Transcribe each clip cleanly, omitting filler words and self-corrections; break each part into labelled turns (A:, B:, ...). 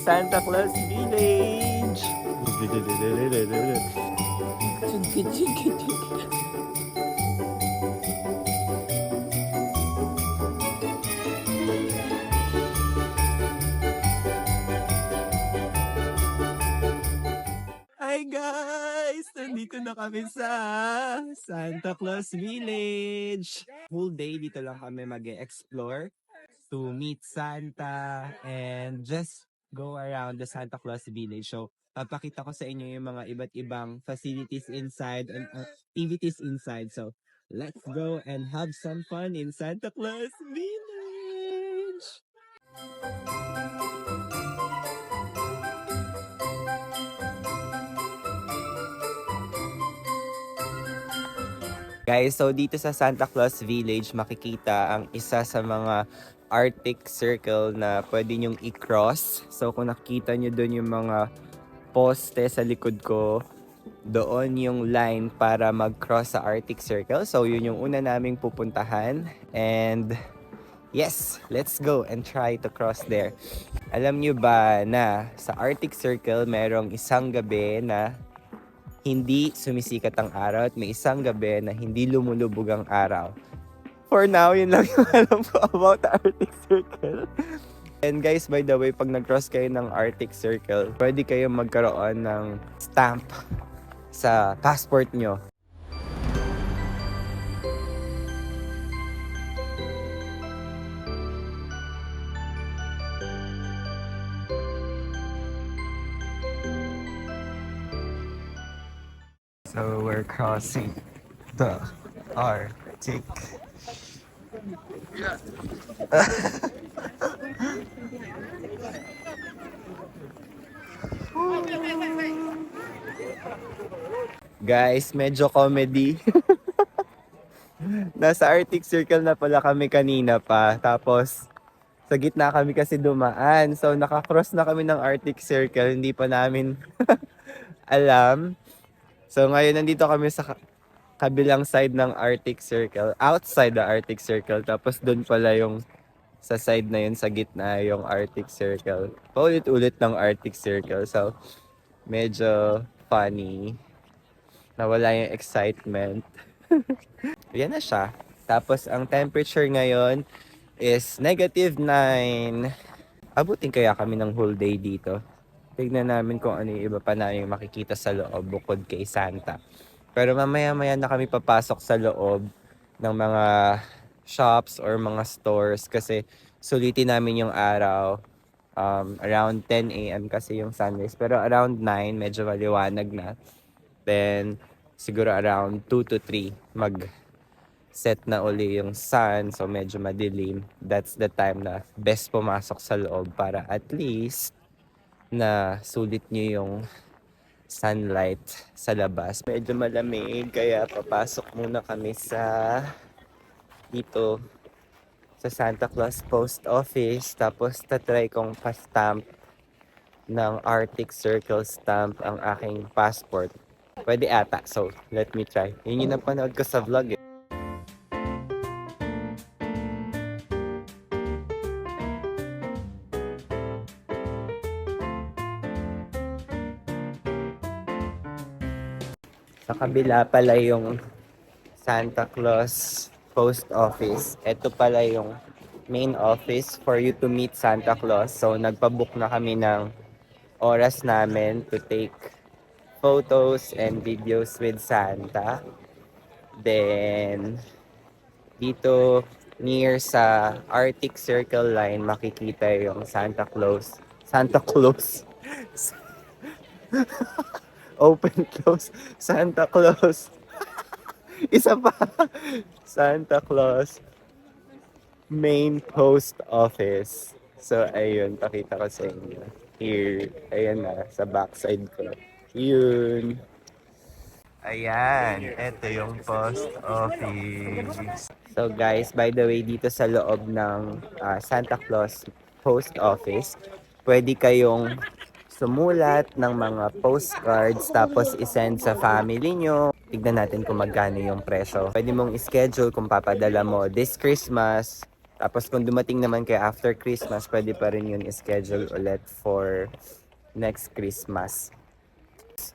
A: Santa Claus Village. Hi guys! Nandito na kami sa Santa Claus Village. Whole day dito lang kami mag-explore to meet Santa and just go around the Santa Claus Village. So, papakita ko sa inyo yung mga iba't ibang facilities inside and activities inside. So, let's go and have some fun in Santa Claus Village! Guys, so dito sa Santa Claus Village makikita ang isa sa mga Arctic Circle na pwede nyong i-cross. So kung nakita nyo doon yung mga poste sa likod ko, doon yung line para mag-cross sa Arctic Circle. So yun yung una naming pupuntahan. And yes, let's go and try to cross there. Alam nyo ba na sa Arctic Circle merong isang gabi na hindi sumisikat ang araw at may isang gabi na hindi lumulubog ang araw. For now, yun lang yung alam ko about the Arctic Circle. And guys, by the way, pag nag-cross kayo ng Arctic Circle, pwede kayo magkaroon ng stamp sa passport nyo. So we're crossing the Arctic. Guys, medyo comedy. Nasa Arctic Circle na pala kami kanina pa. Tapos, sa gitna kami kasi dumaan. So, nakakross na kami ng Arctic Circle. Hindi pa namin alam. So ngayon nandito kami sa kabilang side ng Arctic Circle, outside the Arctic Circle, tapos doon pala yung sa side na yun sa gitna yung Arctic Circle. Paulit-ulit ng Arctic Circle, so medyo funny. Nawala yung excitement. Yan na siya. Tapos ang temperature ngayon is -9. Abutin kaya kami ng whole day dito. Tignan namin kung ano yung iba pa namin makikita sa loob bukod kay Santa. Pero mamaya-maya na kami papasok sa loob ng mga shops or mga stores kasi sulitin namin yung araw. Around 10 a.m. kasi yung sunrise. Pero around 9, medyo maliwanag na. Then, siguro around 2 to 3, mag-set na uli yung sun. So, medyo madilim. That's the time na best pumasok sa loob para at least na sulit nyo yung sunlight sa labas. Medyo malamig kaya papasok muna kami sa dito sa Santa Claus Post Office. Tapos tatry kong pa-stamp ng Arctic Circle stamp ang aking passport. Pwede ata. So, let me try. Yun yung napanood ko sa vlog eh. Sa kabila pala yung Santa Claus Post Office. Ito pala yung main office for you to meet Santa Claus. So, nagpabook na kami ng oras namin to take photos and videos with Santa. Then, dito near sa Arctic Circle line, makikita yung Santa Claus. Santa Claus. Open, close. Santa Claus. Isa pa. Santa Claus main post office. So, ayun. Pakita ko sa inyo. Here. Ayan na. Sa backside ko. Yun. Ayan. Ito yung post office. So, guys, by the way, dito sa loob ng Santa Claus post office, pwede kayong sumulat ng mga postcards tapos isend sa family nyo. Tignan natin kung magkano yung presyo. Pwede mong schedule kung papadala mo this Christmas Tapos kung dumating naman kayo after Christmas, pwede pa rin yun schedule ulit for next Christmas.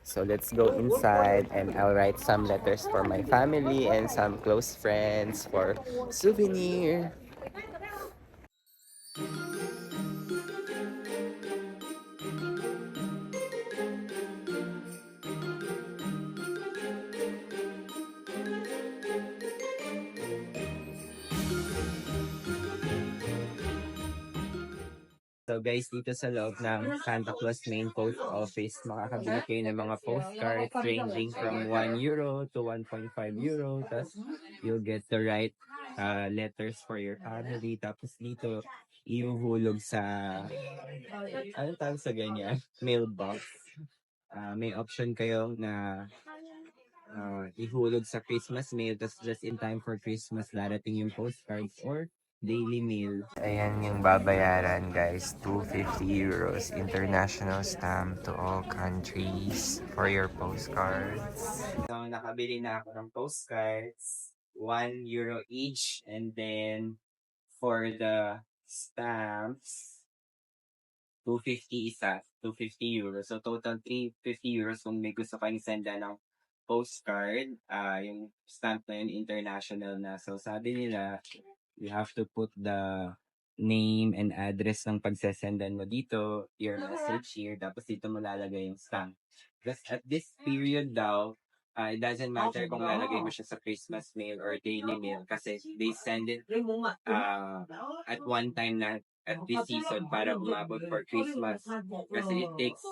A: So let's go inside and I'll write some letters for my family and some close friends for souvenir. So guys, dito sa loob ng Santa Claus main post office, makakabili kayo ng mga postcards ranging from €1 to €1.5. Tapos you'll get the right letters for your family. Tapos dito, ihuhulog sa, anong tawag sa ganyan? Mailbox. May option kayo na ihulog sa Christmas mail, tapos just in time for Christmas, darating yung postcards or daily mail. Ayan yung babayaran guys, €250 international stamp to all countries for your postcards. So nakabili na ako ng postcards, €1 each, and then for the stamps, 250 isa, €250. So total €350 kung may gusto kayong senda ng postcard. Yung stamp na yun international na. So sabi nila, you have to put the name and address ng pagsesendan mo dito, your message here, tapos dito mo lalagay yung stamp. Because at this period daw, it doesn't matter kung lalagay mo siya sa Christmas mail or daily mail kasi they send it at one time na at this season para umabot for Christmas. Kasi it takes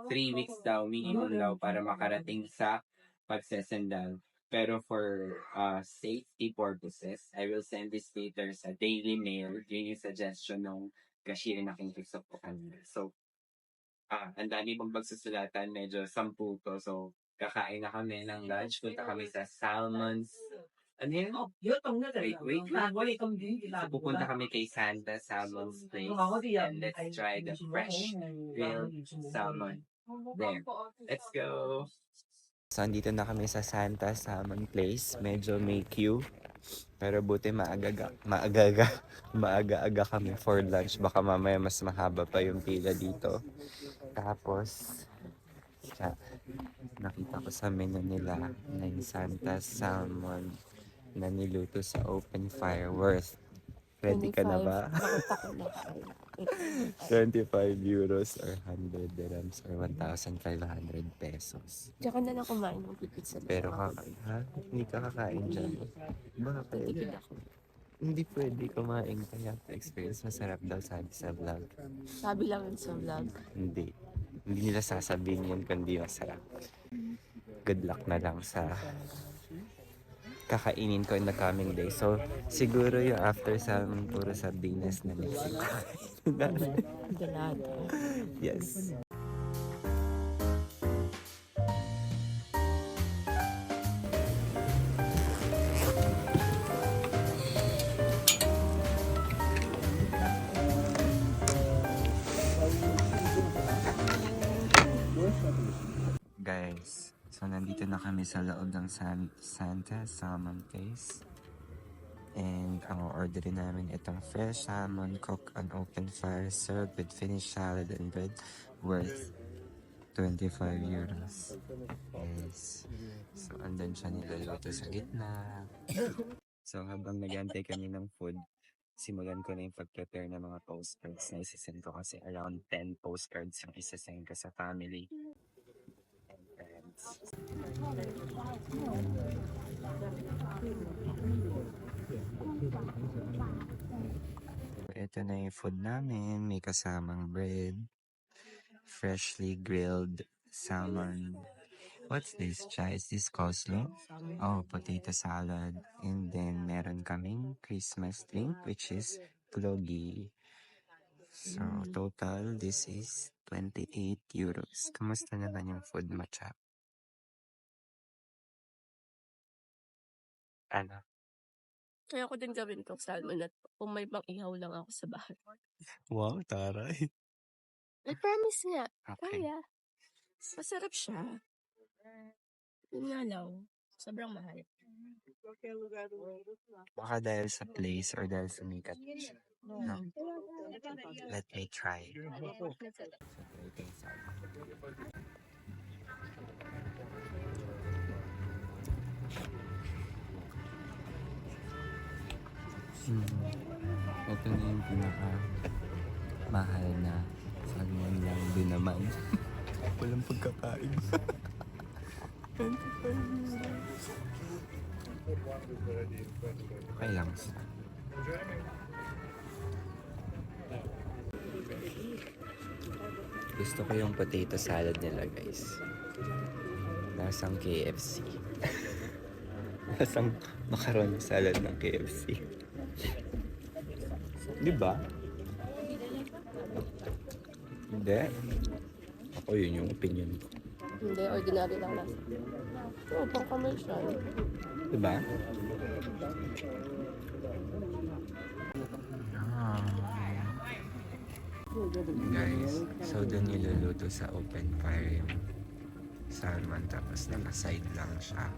A: 3 weeks daw, minimum daw, para makarating sa pagsesendan. Pero for safety purposes, I will send this later sa Daily Mail. Yun yung suggestion ng cashier na kinukusap ko kanina. So, ang dami mong pagsusulatan, medyo 10 to. So, kakain na kami ng lunch. Punta kami sa Salmon's. Ano yun? Wait. So, pupunta kami kay Santa Salmon's Place. And let's try the fresh grilled salmon there. Let's go! So, andito na kami sa Santa Salmon Place. Medyo may queue. Pero buti maaga-aga kami for lunch. Baka mamaya mas mahaba pa yung pila dito. Tapos, nakita ko sa menu nila na yung Santa Salmon na niluto sa open fire worth. Ready ka na ba? €25 or 100 dirhams or 1,500 pesos.
B: Tsaka na lang kumain ng pizza.
A: Pero hindi ka kakain dyan. Bakit?
B: Titigil ako.
A: Hindi pwede kumain kaya experience masarap daw sabi sa vlog.
B: Sabi lang yun sa vlog.
A: Hindi. Hindi nila sasabihin yun kundi masarap. Good luck na lang sa kakainin ko in the coming day. So, siguro yung after salmon, puro sardinas na Mexico.
B: Dalada.
A: Yes. Guys, so nandito na kami sa loob ng Santa Salmon Place. And ang orderin namin itong fresh salmon cooked on open fire served with finished salad and bread worth €25. Yes. So andun siya niluluto sa gitna. So habang nag-antay kami ng food, simulan ko na yung pag-prepare ng mga postcards na isasend ko kasi around 10 postcards yung isasend ko sa family and friends. Ito na yung food namin. May kasamang bread, freshly grilled salmon. What's this, Cha? Is this coleslaw? Oh, potato salad. And then, meron kaming Christmas drink, which is plogi. So, total, this is €28. Kamusta naman yung food mo, Cha? Ano?
B: Kaya ko din gawin tong salmon at kung may pang-ihaw lang ako sa bahay.
A: Wow, taray.
B: I promise nga.
A: Okay.
B: Kaya. Masarap siya. Yun nga lang. Sobrang mahal.
A: Baka dahil sa place or dahil sumikat siya. No? Let me try. Ito na yung pinaka mahal na salmon lang din naman. Walang pagkakain. 25 euros. Okay lang siya. Gusto ko yung potato salad nila, guys. Lasang KFC. Lasang macaroni salad ng KFC. Di ba? Hindi. Ako yun yung opinion ko.
B: Hindi, ordinary lang lang. Oo, pang commercial.
A: Di ba? Guys, so doon niluluto sa open fire yung salmon tapos naka-side lang siya.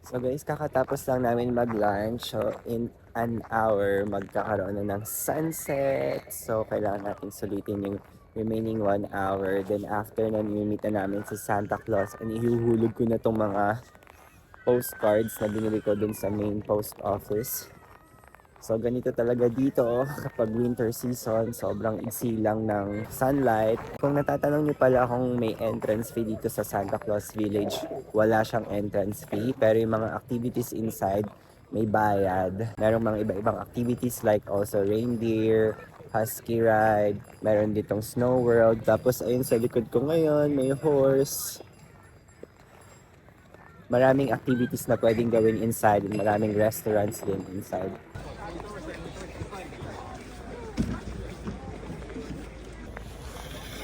A: So guys, kakatapos lang namin mag-lunch. So in an hour, magkakaroon na ng sunset. So kailangan natin sulitin yung remaining 1 hour. Then after na nimimit na namin si Santa Claus. And ihuhulog ko na tong mga postcards na binili ko dun sa main post office. So ganito talaga dito kapag winter season, sobrang iksi lang ng sunlight. Kung natatanong niyo pala kung may entrance fee dito sa Santa Claus Village, wala siyang entrance fee. Pero yung mga activities inside, may bayad. Merong mga iba-ibang activities like also reindeer, husky ride, meron ditong snow world. Tapos ayun sa likod ko ngayon, may horse. Maraming activities na pwedeng gawin inside and maraming restaurants din inside.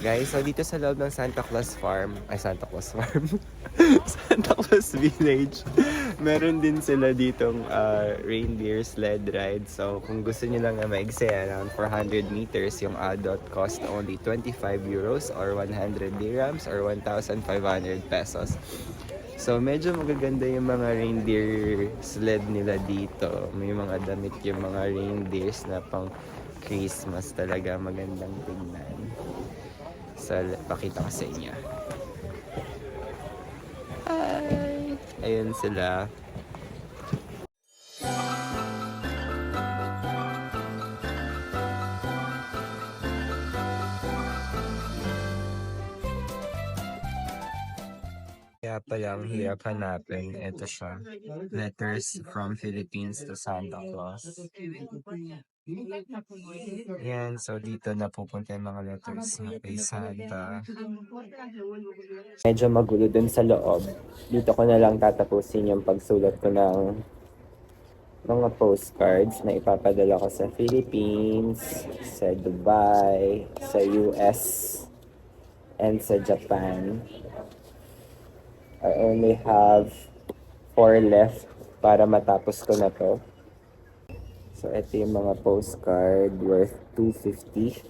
A: Guys, so dito sa loob ng Santa Claus Farm, Santa Claus Village, meron din sila ditong reindeer sled ride. So kung gusto niyo lang na maigsi, around 400 meters, yung adult cost only 25 euros or 100 dirhams or 1,500 pesos. So medyo magaganda yung mga reindeer sled nila dito. May mga damit yung mga reindeers na pang Christmas, talaga magandang tingnan. So, pakita ko sa inyo. Hi! Ayun sila. Kaya pala ang hirap hanapin. Ito siya. Letters from Philippines to Santa Claus. Yan, so dito na pupunta yung mga letters na kay Santa. Medyo magulo dun sa loob. Dito ko na lang tatapusin yung pagsulat ko ng mga postcards na ipapadala ko sa Philippines, sa Dubai, sa US, and sa Japan. I only have 4 left para matapos ko na to. So, ito yung mga postcard worth 250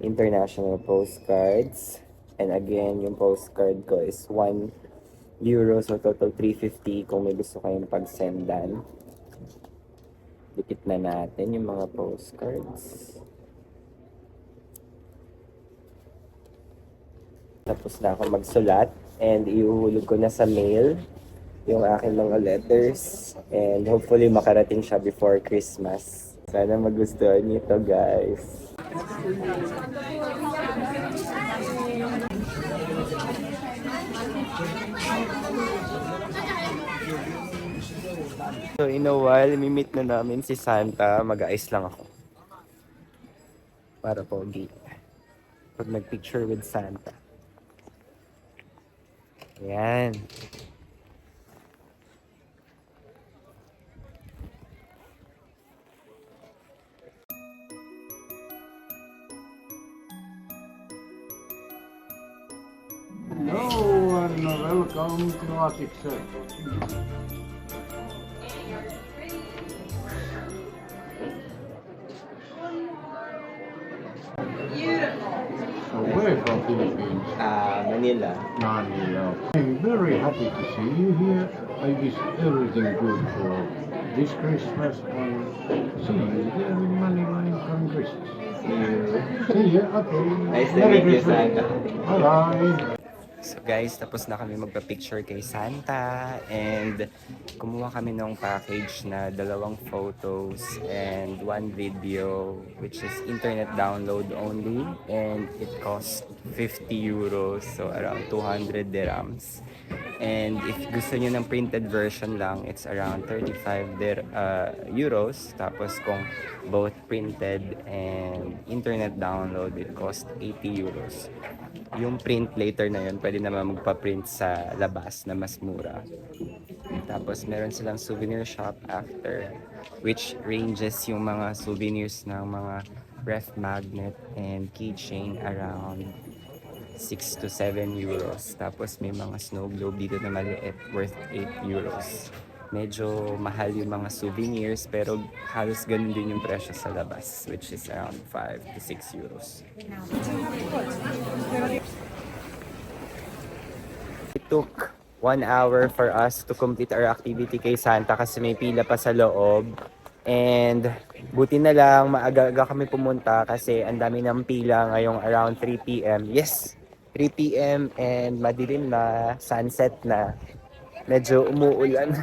A: international postcards. And again, yung postcard ko is 1 euro. So, total 350 kung may gusto kayong pag-sendan. Dikit na natin yung mga postcards. Tapos na ako magsulat. And iuhulog ko na sa mail yung aking mga letters, and hopefully makarating siya before Christmas. Sana magustuhan niyo to, guys. So in a while, mimit na namin si Santa. Mag-aayos lang ako para pogi pag nag-picture with Santa. Ayan.
C: Hello and welcome to Arctic Circle. So where from? Philippines?
A: Manila.
C: Manila. I'm very happy to see you here. I wish everything good for this Christmas and see you there in Manila in Congress. See you. Okay.
A: Nice to
C: Merry
A: meet you,
C: Christmas.
A: Santa.
C: Bye-bye.
A: So guys, tapos na kami magpa-picture kay Santa and kumuha kami ng package na 2 photos and 1 video which is internet download only and it cost 50 euros, so around 200 dirhams. And if gusto niyo ng printed version lang, it's around 35 euros. Tapos kung both printed and internet download, it cost 80 euros. Yung print later na yun, pwede naman magpa-print sa labas na mas mura. Tapos meron silang souvenir shop after, which ranges yung mga souvenirs ng mga ref magnet and keychain around 6 to 7 euros. Tapos may mga snow globe dito na maliit worth 8 euros. Medyo mahal yung mga souvenirs pero halos ganun din yung presyo sa labas, which is around 5 to 6 euros. It took 1 hour for us to complete our activity kay Santa kasi may pila pa sa loob. And buti na lang maaga-aga kami pumunta kasi ang dami ng pila ngayong around 3 p.m. Yes! 3 p.m. and madilim na, sunset na. Medyo umuulan.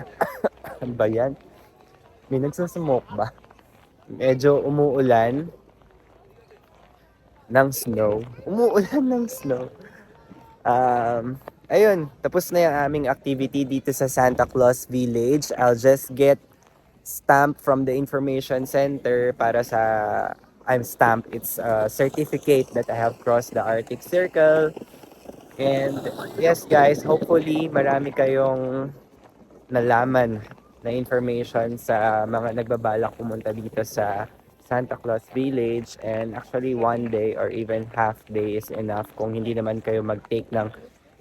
A: Ano ba yan? May nagsusumok ba? Medyo umuulan ng snow. Umuulan ng snow. Ayun, tapos na yung aming activity dito sa Santa Claus Village. I'll just get stamp from the information center para sa I'm stamped. It's a certificate that I have crossed the Arctic Circle. And yes guys, hopefully marami kayong nalaman na information sa mga nagbabalak pumunta dito sa Santa Claus Village. And actually 1 day or even half day is enough kung hindi naman kayo mag-take ng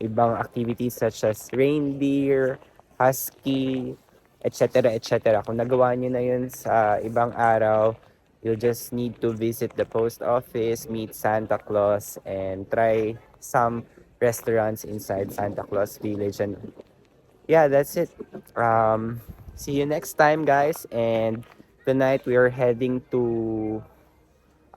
A: ibang activities such as reindeer, husky, etc. etc. Kung nagawa nyo na yun sa ibang araw, you'll just need to visit the post office, meet Santa Claus, and try some restaurants inside Santa Claus Village. And yeah, that's it. See you next time, guys. And tonight we are heading to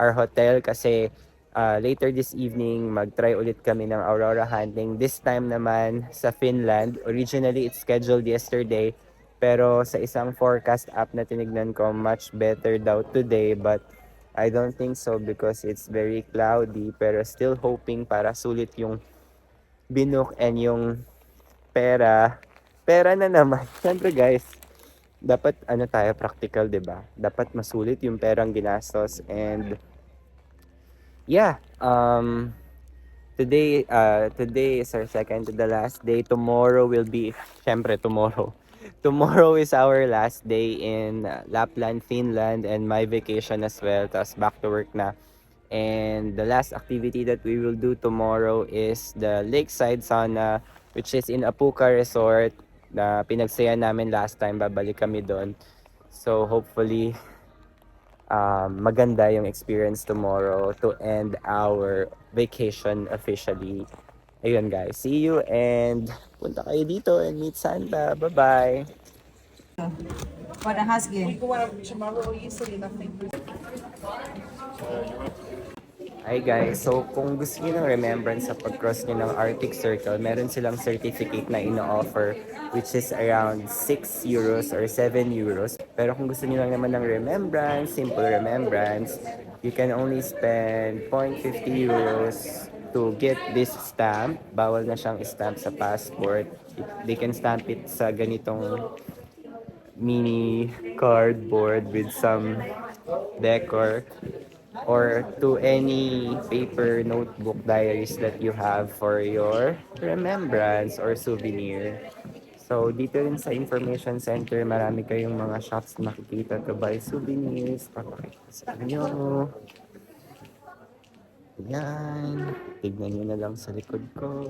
A: our hotel kasi later this evening mag-try ulit kami ng Aurora hunting. This time naman sa Finland. Originally it's scheduled yesterday, pero sa isang forecast app na tinignan ko, much better daw today, but I don't think so because it's very cloudy. Pero still hoping para sulit yung binook and yung pera na naman. Siyempre guys, dapat tayo practical, 'di ba? Dapat masulit yung perang ginastos. And yeah, today is our second to the last day. Tomorrow will be, syempre tomorrow. Tomorrow is our last day in Lapland, Finland, and my vacation as well. Tapos back to work na. And the last activity that we will do tomorrow is the lakeside sauna, which is in Apuca Resort na pinagsayan namin last time. Babalik kami doon. So hopefully maganda yung experience tomorrow to end our vacation officially. Ayun guys, see you and punta kayo dito and meet Santa. Bye-bye!
D: For the husky.
A: Hi guys, so kung gusto niyo ng remembrance sa pag-cross niyo ng Arctic Circle, meron silang certificate na ino-offer which is around 6 euros or 7 euros. Pero kung gusto niyo lang naman ng remembrance, simple remembrance, you can only spend 0.50 euros to get this stamp. Bawal na siyang stamp sa passport. They can stamp it sa ganitong mini cardboard with some decor, or to any paper notebook diaries that you have for your remembrance or souvenir. So dito rin sa information center, marami kayong mga shops na makikita to buy souvenirs. Papakita sa inyo. Yan. Tignan nyo na lang sa likod ko.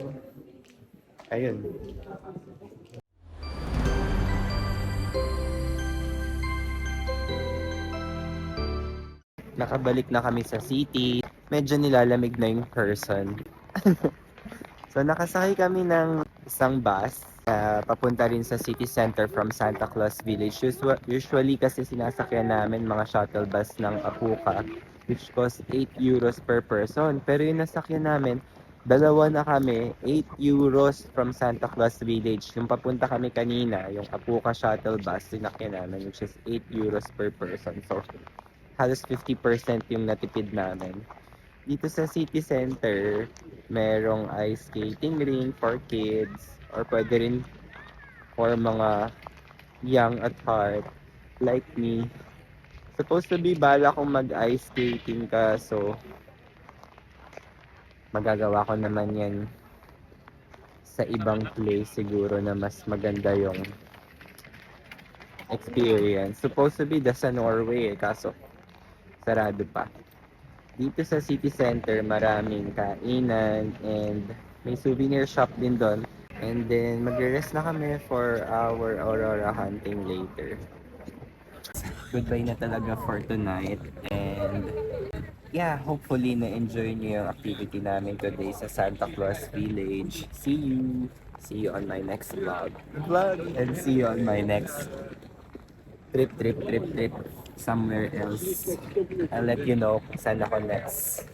A: Ayun. Nakabalik na kami sa city. Medyo nilalamig na yung person. So nakasakay kami ng isang bus na papunta rin sa city center from Santa Claus Village. Usually kasi sinasakyan namin mga shuttle bus ng Apuca which cost 8 euros per person. Pero yung nasakyan namin, dalawa na kami, 8 euros from Santa Claus Village. Yung papunta kami kanina, yung Apuca shuttle bus, sinakyan namin which is 8 euros per person. So halos 50% yung natipid namin. Dito sa city center, merong ice skating ring for kids or pwede rin for mga young at heart like me. Supposed to be bala kong mag-ice skating kaso magagawa ko naman yan sa ibang place siguro na mas maganda yung experience. Supposed to be sa Norway kaso sarado pa. Dito sa city center, maraming kainan and may souvenir shop din doon. And then, magre-rest na kami for our aurora hunting later. Goodbye na talaga for tonight. And yeah, hopefully na-enjoy niyo yung activity namin today sa Santa Claus Village. See you! See you on my next vlog. And see you on my next trip somewhere else. I'll let you know kung saan ako next.